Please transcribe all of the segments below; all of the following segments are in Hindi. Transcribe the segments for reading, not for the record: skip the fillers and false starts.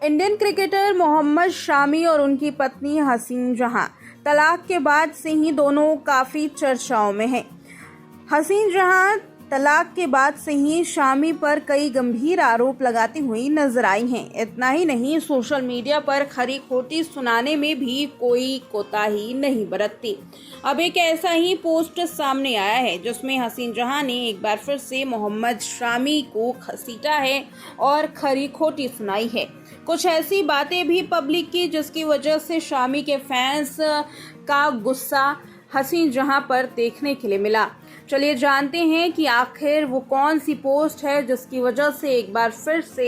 इंडियन क्रिकेटर मोहम्मद शामी और उनकी पत्नी हसीन जहां तलाक के बाद से ही दोनों काफ़ी चर्चाओं में हैं। हसीन जहां तलाक के बाद से ही शामी पर कई गंभीर आरोप लगाती हुई नजर आई हैं। इतना ही नहीं, सोशल मीडिया पर खरी खोटी सुनाने में भी कोई कोताही नहीं बरतती। अब एक ऐसा ही पोस्ट सामने आया है जिसमें हसीन जहां ने एक बार फिर से मोहम्मद शामी को घसीटा है और खरी खोटी सुनाई है। कुछ ऐसी बातें भी पब्लिक की जिसकी वजह से शामी के फैंस का गुस्सा हसीन जहां पर देखने के लिए मिला। चलिए जानते हैं कि आखिर वो कौन सी पोस्ट है जिसकी वजह से एक बार फिर से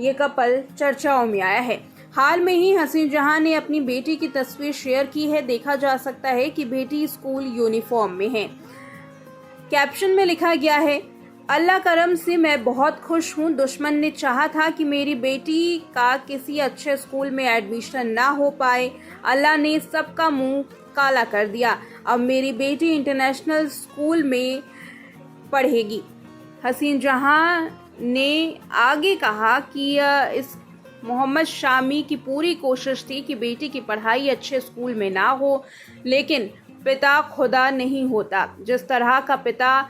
ये कपल चर्चाओं में आया है। हाल में ही हसीन जहां ने अपनी बेटी की तस्वीर शेयर की है। देखा जा सकता है कि बेटी स्कूल यूनिफॉर्म में है। कैप्शन में लिखा गया है, अल्लाह करम से मैं बहुत खुश हूँ। दुश्मन ने चाहा था कि मेरी बेटी का किसी अच्छे स्कूल में एडमिशन ना हो पाए। अल्लाह ने सबका मुंह काला कर दिया। अब मेरी बेटी इंटरनेशनल स्कूल में पढ़ेगी। हसीन जहां ने आगे कहा कि इस मोहम्मद शामी की पूरी कोशिश थी कि बेटी की पढ़ाई अच्छे स्कूल में ना हो, लेकिन पिता खुदा नहीं होता। जिस तरह का पिता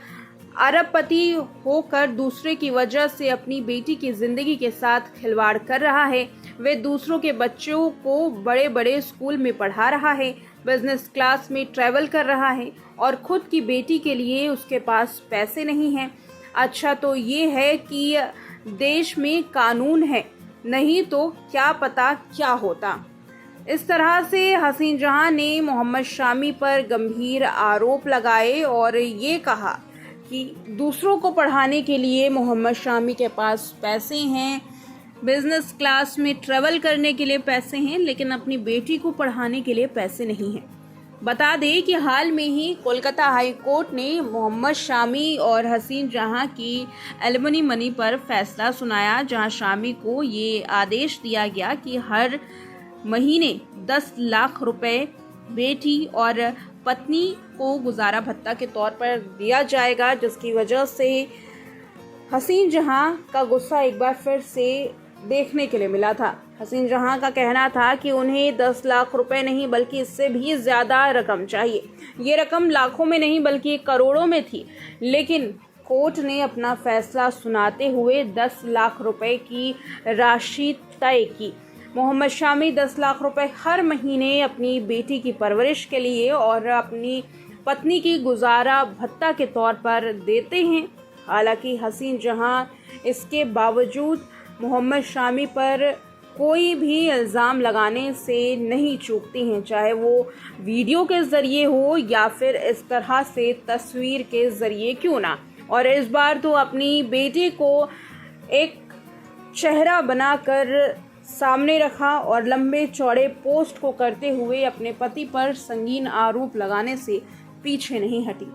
अरबपति होकर दूसरे की वजह से अपनी बेटी की जिंदगी के साथ खिलवाड़ कर रहा है, वे दूसरों के बच्चों को बड़े बड़े स्कूल में पढ़ा रहा है, बिजनेस क्लास में ट्रैवल कर रहा है और खुद की बेटी के लिए उसके पास पैसे नहीं हैं। अच्छा तो ये है कि देश में कानून है, नहीं तो क्या पता क्या होता। इस तरह से हसीन जहां ने मोहम्मद शामी पर गंभीर आरोप लगाए और ये कहा कि दूसरों को पढ़ाने के लिए मोहम्मद शामी के पास पैसे हैं, बिजनेस क्लास में ट्रैवल करने के लिए पैसे हैं, लेकिन अपनी बेटी को पढ़ाने के लिए पैसे नहीं हैं। बता दें कि हाल में ही कोलकाता हाई कोर्ट ने मोहम्मद शामी और हसीन जहां की एलिमनी मनी पर फैसला सुनाया, जहां शामी को ये आदेश दिया गया कि हर महीने 10 लाख रुपए बेटी और पत्नी को गुजारा भत्ता के तौर पर दिया जाएगा, जिसकी वजह से हसीन जहां का गुस्सा एक बार फिर से देखने के लिए मिला था। हसीन जहां का कहना था कि उन्हें 10 लाख रुपए नहीं बल्कि इससे भी ज़्यादा रकम चाहिए। ये रकम लाखों में नहीं बल्कि करोड़ों में थी, लेकिन कोर्ट ने अपना फैसला सुनाते हुए 10 लाख रुपए की राशि तय की। मोहम्मद शामी 10 लाख रुपए हर महीने अपनी बेटी की परवरिश के लिए और अपनी पत्नी की गुजारा भत्ता के तौर पर देते हैं। हालांकि हसीन जहां इसके बावजूद मोहम्मद शामी पर कोई भी इल्ज़ाम लगाने से नहीं चूकती हैं, चाहे वो वीडियो के ज़रिए हो या फिर इस तरह से तस्वीर के ज़रिए क्यों ना। और इस बार तो अपनी बेटी को एक चेहरा बनाकर सामने रखा और लंबे चौड़े पोस्ट को करते हुए अपने पति पर संगीन आरोप लगाने से पीछे नहीं हटी।